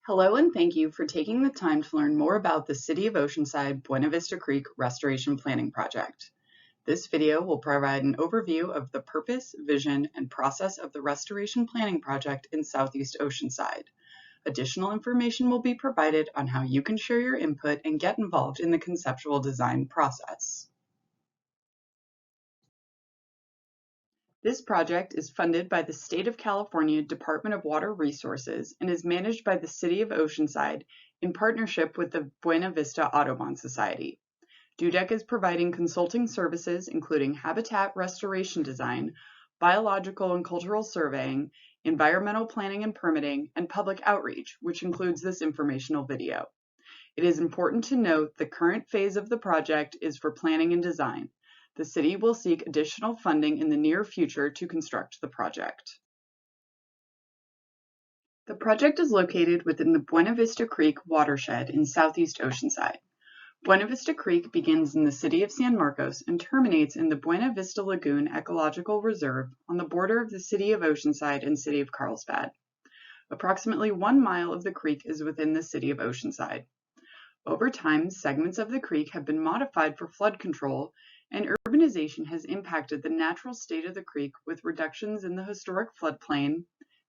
Hello and thank you for taking the time to learn more about the City of Oceanside Buena Vista Creek Restoration Planning Project. This video will provide an overview of the purpose, vision, and process of the Restoration Planning Project in Southeast Oceanside. Additional information will be provided on how you can share your input and get involved in the conceptual design process. This project is funded by the State of California Department of Water Resources and is managed by the City of Oceanside in partnership with the Buena Vista Audubon Society. DUDEC is providing consulting services including habitat restoration design, biological and cultural surveying, environmental planning and permitting, and public outreach, which includes this informational video. It is important to note the current phase of the project is for planning and design. The city will seek additional funding in the near future to construct the project. The project is located within the Buena Vista Creek watershed in Southeast Oceanside. Buena Vista Creek begins in the city of San Marcos and terminates in the Buena Vista Lagoon Ecological Reserve on the border of the city of Oceanside and city of Carlsbad. Approximately 1 mile of the creek is within the city of Oceanside. Over time, segments of the creek have been modified for flood control, and urbanization has impacted the natural state of the creek with reductions in the historic floodplain,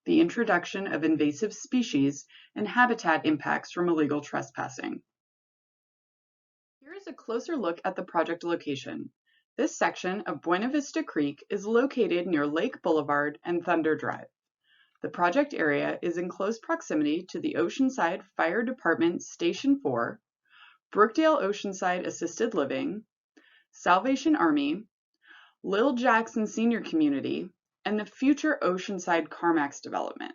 the introduction of invasive species, and habitat impacts from illegal trespassing. Here is a closer look at the project location. This section of Buena Vista Creek is located near Lake Boulevard and Thunder Drive. The project area is in close proximity to the Oceanside Fire Department Station 4, Brookdale Oceanside Assisted Living, Salvation Army, Lil Jackson Senior Community, and the future Oceanside CarMax development.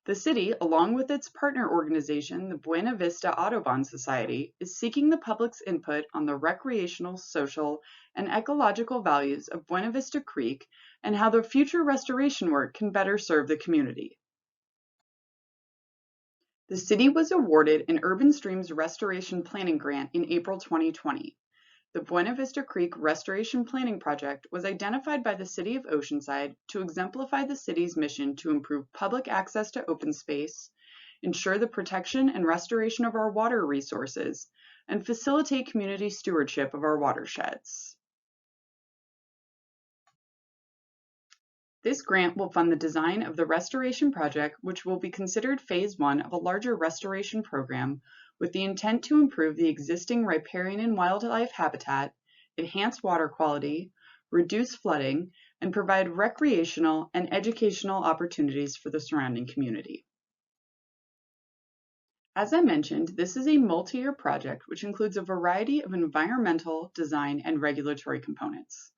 The city, along with its partner organization, the Buena Vista Audubon Society, is seeking the public's input on the recreational, social, and ecological values of Buena Vista Creek and how the future restoration work can better serve the community. The city was awarded an Urban Streams Restoration Planning Grant in April 2020. The Buena Vista Creek Restoration Planning Project was identified by the City of Oceanside to exemplify the city's mission to improve public access to open space, ensure the protection and restoration of our water resources, and facilitate community stewardship of our watersheds. This grant will fund the design of the restoration project, which will be considered phase 1 of a larger restoration program with the intent to improve the existing riparian and wildlife habitat, enhance water quality, reduce flooding, and provide recreational and educational opportunities for the surrounding community. As I mentioned, this is a multi-year project which includes a variety of environmental, design, and regulatory components.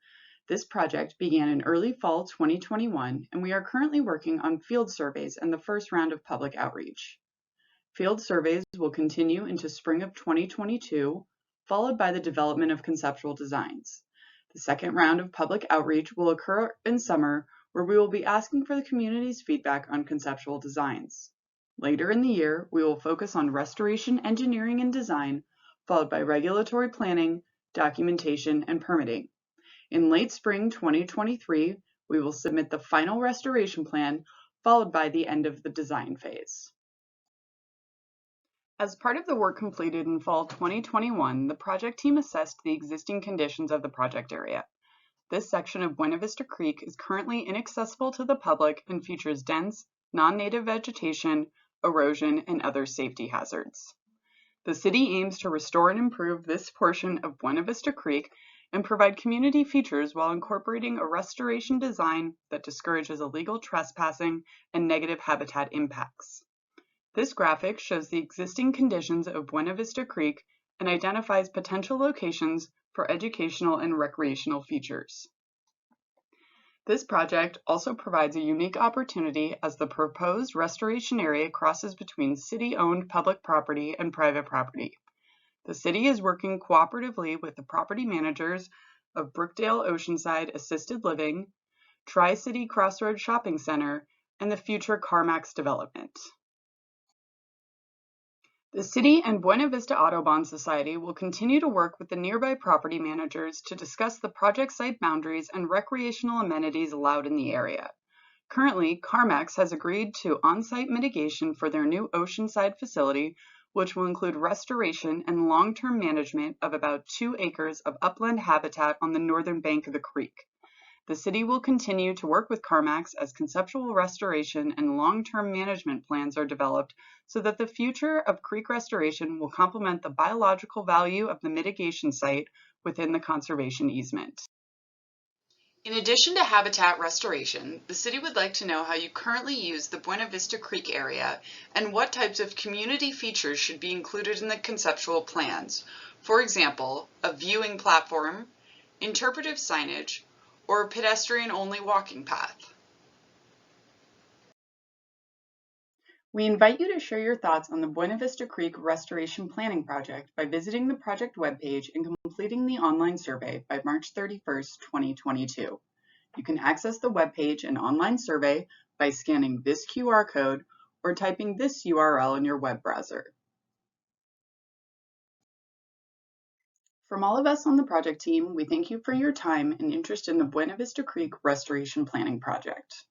This project began in early fall 2021, and we are currently working on field surveys and the first round of public outreach. Field surveys will continue into spring of 2022, followed by the development of conceptual designs. The second round of public outreach will occur in summer, where we will be asking for the community's feedback on conceptual designs. Later in the year, we will focus on restoration engineering and design, followed by regulatory planning, documentation, and permitting. In late spring 2023, we will submit the final restoration plan, followed by the end of the design phase. As part of the work completed in fall 2021, the project team assessed the existing conditions of the project area. This section of Buena Vista Creek is currently inaccessible to the public and features dense, non-native vegetation, erosion, and other safety hazards. The city aims to restore and improve this portion of Buena Vista Creek and provide community features while incorporating a restoration design that discourages illegal trespassing and negative habitat impacts. This graphic shows the existing conditions of Buena Vista Creek and identifies potential locations for educational and recreational features. This project also provides a unique opportunity as the proposed restoration area crosses between city-owned public property and private property. The city is working cooperatively with the property managers of Brookdale Oceanside Assisted Living, Tri-City Crossroads Shopping Center, and the future CarMax development. The city and Buena Vista Audubon Society will continue to work with the nearby property managers to discuss the project site boundaries and recreational amenities allowed in the area. Currently, CarMax has agreed to on-site mitigation for their new Oceanside facility, which will include restoration and long-term management of about 2 acres of upland habitat on the northern bank of the creek. The city will continue to work with CarMax as conceptual restoration and long-term management plans are developed so that the future of creek restoration will complement the biological value of the mitigation site within the conservation easement. In addition to habitat restoration, the city would like to know how you currently use the Buena Vista Creek area and what types of community features should be included in the conceptual plans. For example, a viewing platform, interpretive signage, or a pedestrian-only walking path. We invite you to share your thoughts on the Buena Vista Creek Restoration Planning Project by visiting the project webpage and completing the online survey by March 31st, 2022. You can access the webpage and online survey by scanning this QR code or typing this URL in your web browser. From all of us on the project team, we thank you for your time and interest in the Buena Vista Creek Restoration Planning Project.